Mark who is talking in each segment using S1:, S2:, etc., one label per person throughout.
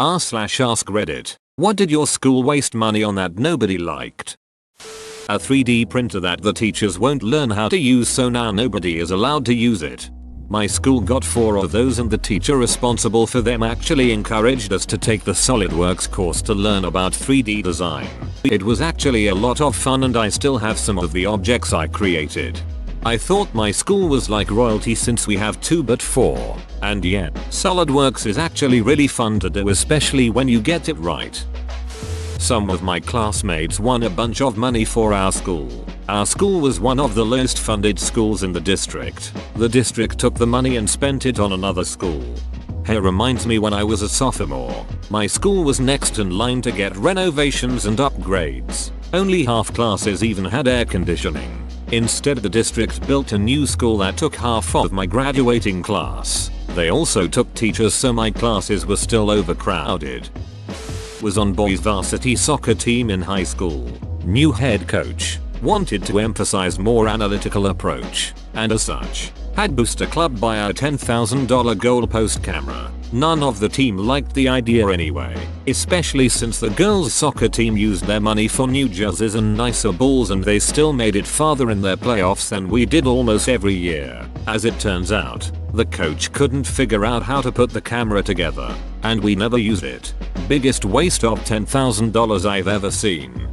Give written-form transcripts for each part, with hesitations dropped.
S1: r/ask Reddit. What did your school waste money on that nobody liked? A 3D printer that the teachers won't learn how to use, so now nobody is allowed to use it. My school got 4 of those and the teacher responsible for them actually encouraged us to take the SolidWorks course to learn about 3D design. It was actually a lot of fun and I still have some of the objects I created. I thought my school was like royalty since we have 2 but 4. And yeah, SolidWorks is actually really fun to do, especially when you get it right. Some of my classmates won a bunch of money for our school. Our school was one of the lowest funded schools in the district. The district took the money and spent it on another school. Hey, reminds me when I was a sophomore. My school was next in line to get renovations and upgrades. Only half classes even had air conditioning. Instead, the district built a new school that took half of my graduating class. They also took teachers, so my classes were still overcrowded. Was on boys varsity soccer team in high school. New head coach. Wanted to emphasize more analytical approach. And as such, had booster club buy a $10,000 goalpost camera. None of the team liked the idea anyway. Especially since the girls soccer team used their money for new jerseys and nicer balls, and they still made it farther in their playoffs than we did almost every year. As it turns out, the coach couldn't figure out how to put the camera together. And we never used it. Biggest waste of $10,000 I've ever seen.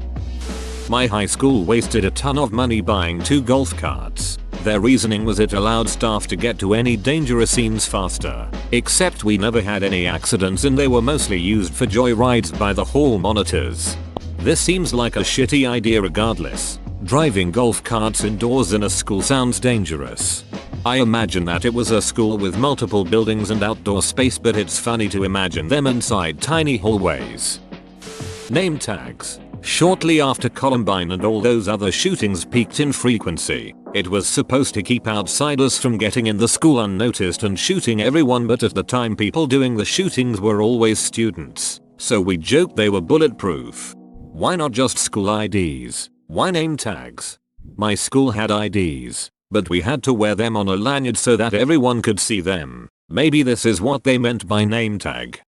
S1: My high school wasted a ton of money buying 2 golf carts. Their reasoning was it allowed staff to get to any dangerous scenes faster. Except we never had any accidents and they were mostly used for joyrides by the hall monitors. This seems like a shitty idea regardless. Driving golf carts indoors in a school sounds dangerous. I imagine that it was a school with multiple buildings and outdoor space, but it's funny to imagine them inside tiny hallways. Name tags. Shortly after Columbine and all those other shootings peaked in frequency, it was supposed to keep outsiders from getting in the school unnoticed and shooting everyone, but at the time people doing the shootings were always students. So we joked they were bulletproof. Why not just school IDs? Why name tags? My school had IDs, but we had to wear them on a lanyard so that everyone could see them. Maybe this is what they meant by name tag.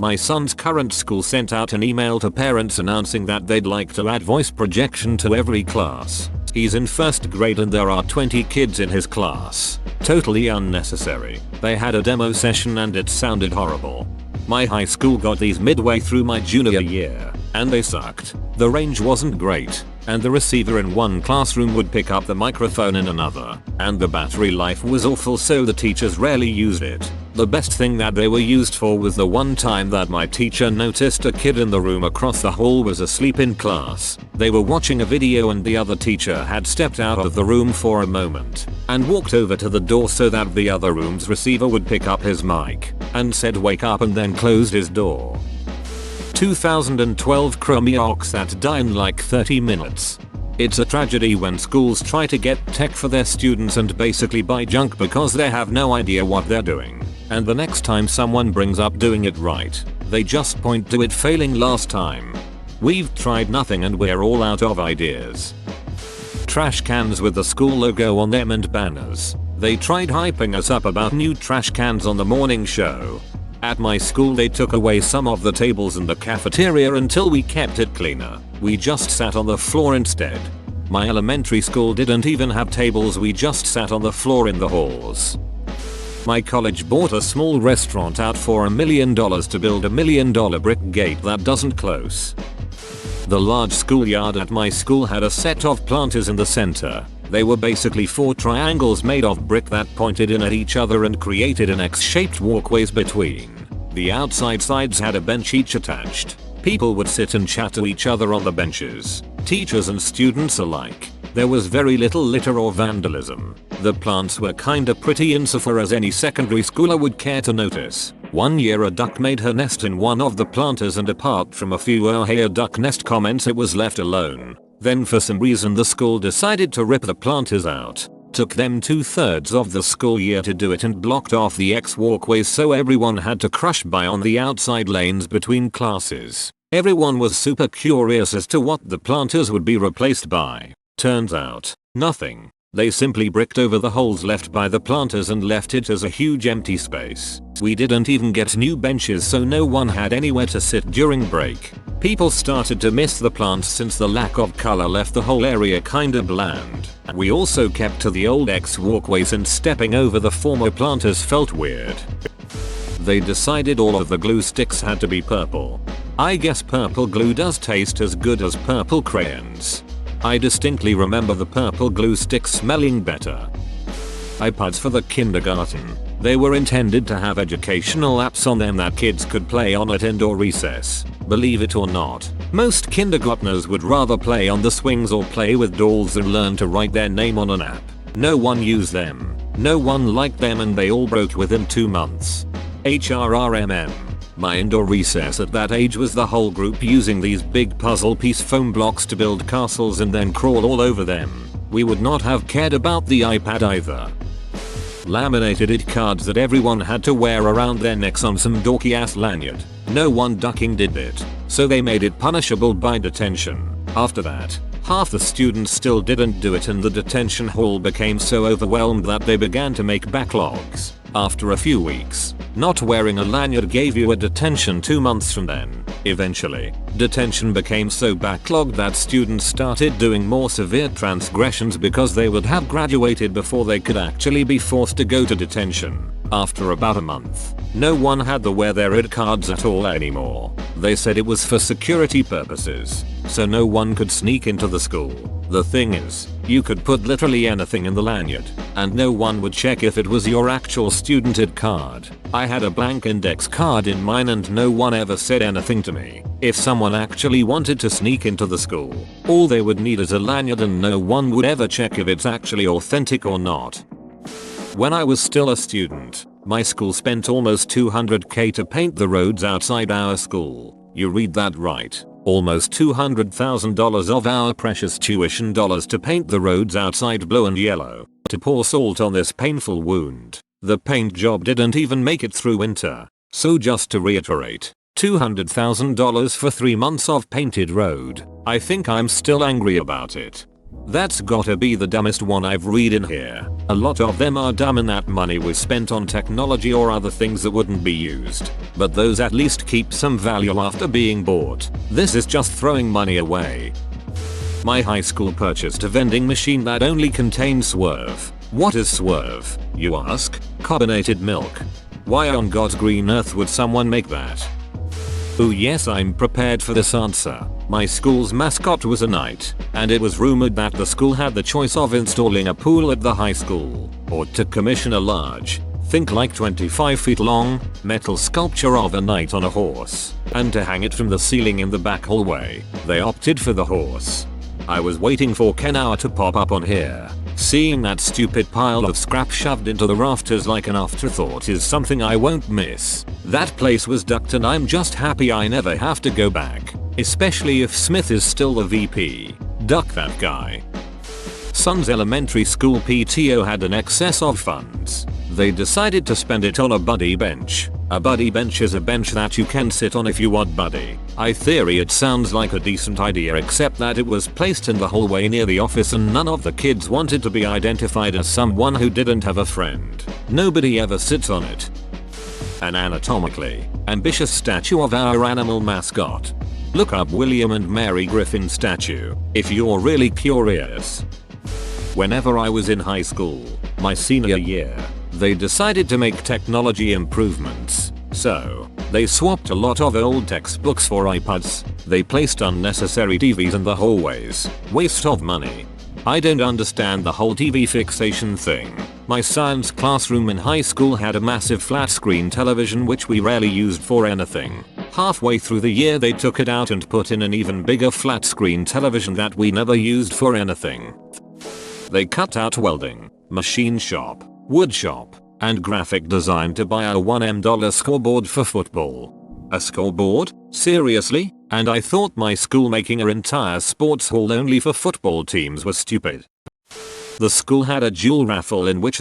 S1: My son's current school sent out an email to parents announcing that they'd like to add voice projection to every class. He's in 1st grade and there are 20 kids in his class. Totally unnecessary. They had a demo session and it sounded horrible. My high school got these midway through my junior year, and they sucked. The range wasn't great, and the receiver in one classroom would pick up the microphone in another, and the battery life was awful, so the teachers rarely used it. The best thing that they were used for was the one time that my teacher noticed a kid in the room across the hall was asleep in class. They were watching a video and the other teacher had stepped out of the room for a moment and walked over to the door so that the other room's receiver would pick up his mic, and said wake up, and then closed his door. 2012 Chromeox that die in like 30 minutes. It's a tragedy when schools try to get tech for their students and basically buy junk because they have no idea what they're doing. And the next time someone brings up doing it right, they just point to it failing last time. We've tried nothing and we're all out of ideas. Trash cans with the school logo on them and banners. They tried hyping us up about new trash cans on the morning show. At my school they took away some of the tables in the cafeteria until we kept it cleaner. We just sat on the floor instead. My elementary school didn't even have tables, we just sat on the floor in the halls. My college bought a small restaurant out for $1 million to build $1 million brick gate that doesn't close. The large schoolyard at my school had a set of planters in the center. They were basically 4 triangles made of brick that pointed in at each other and created an X-shaped walkways between. The outside sides had a bench each attached. People would sit and chat to each other on the benches, teachers and students alike. There was very little litter or vandalism. The plants were kinda pretty insofar as any secondary schooler would care to notice. One year a duck made her nest in one of the planters, and apart from a few "oh hey a duck nest" comments, it was left alone. Then for some reason the school decided to rip the planters out. Took them 2/3 of the school year to do it and blocked off the X walkways so everyone had to crush by on the outside lanes between classes. Everyone was super curious as to what the planters would be replaced by. Turns out, nothing. They simply bricked over the holes left by the planters and left it as a huge empty space. We didn't even get new benches, so no one had anywhere to sit during break. People started to miss the plants since the lack of color left the whole area kinda bland. We also kept to the old X walkways and stepping over the former planters felt weird. They decided all of the glue sticks had to be purple. I guess purple glue does taste as good as purple crayons. I distinctly remember the purple glue sticks smelling better. iPads for the kindergarten. They were intended to have educational apps on them that kids could play on at indoor recess. Believe it or not, most kindergartners would rather play on the swings or play with dolls than learn to write their name on an app. No one used them. No one liked them, and they all broke within 2 months. HRRMM. My indoor recess at that age was the whole group using these big puzzle piece foam blocks to build castles and then crawl all over them. We would not have cared about the iPad either. Laminated it cards that everyone had to wear around their necks on some dorky ass lanyard. No one ducking did it, so they made it punishable by detention. After that, half the students still didn't do it, and the detention hall became so overwhelmed that they began to make backlogs. After a few weeks, not wearing a lanyard gave you a detention 2 months from then. Eventually, detention became so backlogged that students started doing more severe transgressions because they would have graduated before they could actually be forced to go to detention. After about a month, no one had to wear their ID cards at all anymore. They said it was for security purposes, so no one could sneak into the school. The thing is, you could put literally anything in the lanyard, and no one would check if it was your actual student ID card. I had a blank index card in mine and no one ever said anything to me. If someone actually wanted to sneak into the school, all they would need is a lanyard and no one would ever check if it's actually authentic or not. When I was still a student, my school spent almost $200K to paint the roads outside our school. You read that right. Almost $200,000 of our precious tuition dollars to paint the roads outside blue and yellow. To pour salt on this painful wound. The paint job didn't even make it through winter. So just to reiterate, $200,000 for 3 months of painted road. I think I'm still angry about it. That's gotta be the dumbest one I've read in here. A lot of them are dumb and that money was spent on technology or other things that wouldn't be used. But those at least keep some value after being bought. This is just throwing money away. My high school purchased a vending machine that only contained Swerve. What is Swerve, you ask? Carbonated milk. Why on God's green earth would someone make that? Oh yes, I'm prepared for this answer. My school's mascot was a knight, and it was rumored that the school had the choice of installing a pool at the high school, or to commission a large, think like 25 feet long, metal sculpture of a knight on a horse, and to hang it from the ceiling in the back hallway. They opted for the horse. I was waiting for Ken Hour to pop up on here. Seeing that stupid pile of scrap shoved into the rafters like an afterthought is something I won't miss. That place was ducked and I'm just happy I never have to go back. Especially if Smith is still the VP. Duck that guy. Son's elementary school PTO had an excess of funds. They decided to spend it on a buddy bench. A buddy bench is a bench that you can sit on if you want buddy. I theory it sounds like a decent idea, except that it was placed in the hallway near the office and none of the kids wanted to be identified as someone who didn't have a friend. Nobody ever sits on it. An anatomically ambitious statue of our animal mascot. Look up William and Mary Griffin statue if you're really curious. Whenever I was in high school, my senior year, they decided to make technology improvements. So, they swapped a lot of old textbooks for iPads. They placed unnecessary TVs in the hallways. Waste of money. I don't understand the whole TV fixation thing. My science classroom in high school had a massive flat screen television which we rarely used for anything. Halfway through the year they took it out and put in an even bigger flat screen television that we never used for anything. They cut out welding, machine shop, wood shop, and graphic design to buy a $1M scoreboard for football. A scoreboard? Seriously? And I thought my school making an entire sports hall only for football teams was stupid. The school had a jewel raffle in which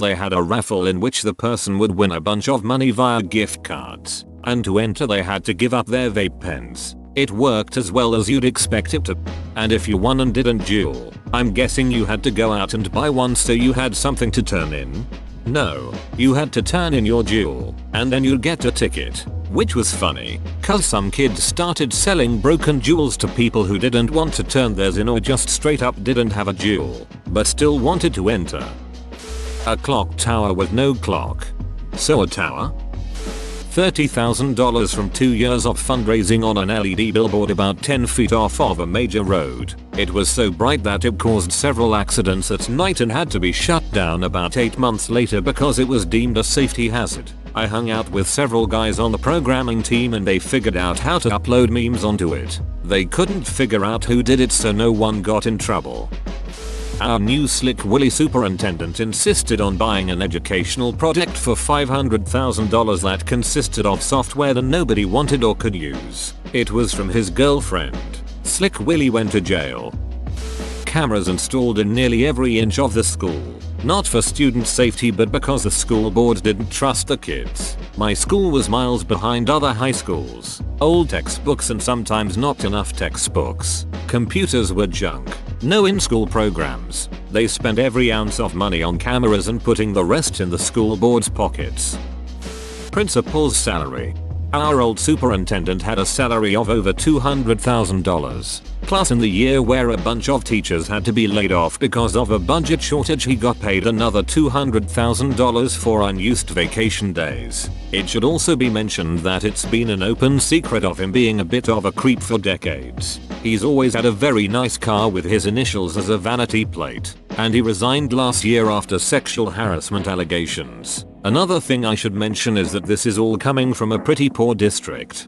S1: the person would win a bunch of money via gift cards. And to enter they had to give up their vape pens. It worked as well as you'd expect it to. And if you won and didn't duel, I'm guessing you had to go out and buy one so you had something to turn in? No, you had to turn in your duel, and then you'd get a ticket. Which was funny, cause some kids started selling broken duels to people who didn't want to turn theirs in or just straight up didn't have a duel, but still wanted to enter. A clock tower with no clock. So a tower? $30,000 from 2 years of fundraising on an LED billboard about 10 feet off of a major road. It was so bright that it caused several accidents at night and had to be shut down about 8 months later because it was deemed a safety hazard. I hung out with several guys on the programming team and they figured out how to upload memes onto it. They couldn't figure out who did it, so no one got in trouble. Our new Slick Willy superintendent insisted on buying an educational project for $500,000 that consisted of software that nobody wanted or could use. It was from his girlfriend. Slick Willy went to jail. Cameras installed in nearly every inch of the school. Not for student safety but because the school board didn't trust the kids. My school was miles behind other high schools. Old textbooks and sometimes not enough textbooks. Computers were junk. No in-school programs. They spent every ounce of money on cameras and putting the rest in the school board's pockets. Principal's salary. Our old superintendent had a salary of over $200,000. Plus in the year where a bunch of teachers had to be laid off because of a budget shortage, he got paid another $200,000 for unused vacation days. It should also be mentioned that it's been an open secret of him being a bit of a creep for decades. He's always had a very nice car with his initials as a vanity plate, and he resigned last year after sexual harassment allegations. Another thing I should mention is that this is all coming from a pretty poor district.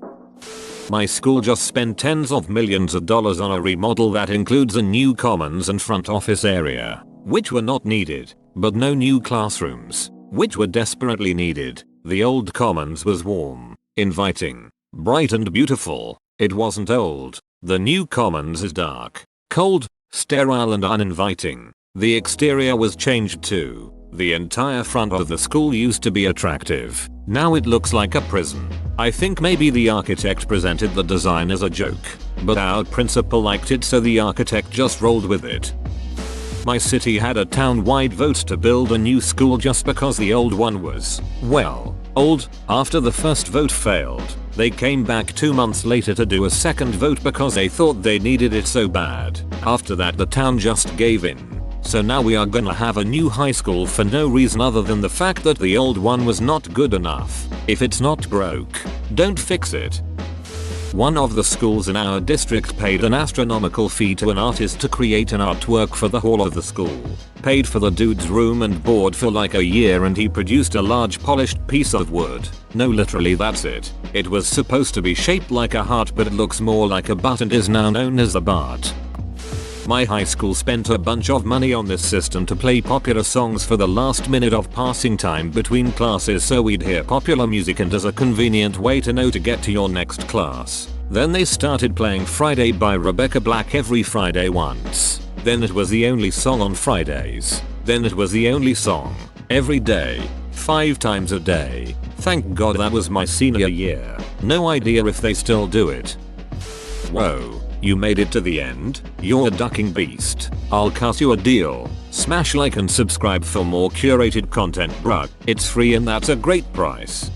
S1: My school just spent tens of millions of dollars on a remodel that includes a new commons and front office area, which were not needed, but no new classrooms, which were desperately needed. The old commons was warm, inviting, bright and beautiful. It wasn't old. The new commons is dark, cold, sterile and uninviting. The exterior was changed too. The entire front of the school used to be attractive. Now it looks like a prison. I think maybe the architect presented the design as a joke, but our principal liked it so the architect just rolled with it. My city had a town-wide vote to build a new school just because the old one was, well, old. After the first vote failed, they came back 2 months later to do a second vote because they thought they needed it so bad. After that the town just gave in. So now we are gonna have a new high school for no reason other than the fact that the old one was not good enough. If it's not broke, don't fix it. One of the schools in our district paid an astronomical fee to an artist to create an artwork for the hall of the school. Paid for the dude's room and board for like a year and he produced a large polished piece of wood. No, literally that's it. It was supposed to be shaped like a heart but it looks more like a butt and is now known as a Bart. My high school spent a bunch of money on this system to play popular songs for the last minute of passing time between classes so we'd hear popular music and as a convenient way to know to get to your next class. Then they started playing Friday by Rebecca Black every Friday once. Then it was the only song on Fridays. Then it was the only song every day, 5 times a day. Thank God that was my senior year. No idea if they still do it. Whoa. You made it to the end? You're a ducking beast. I'll cut you a deal. Smash like and subscribe for more curated content, bruh. It's free and that's a great price.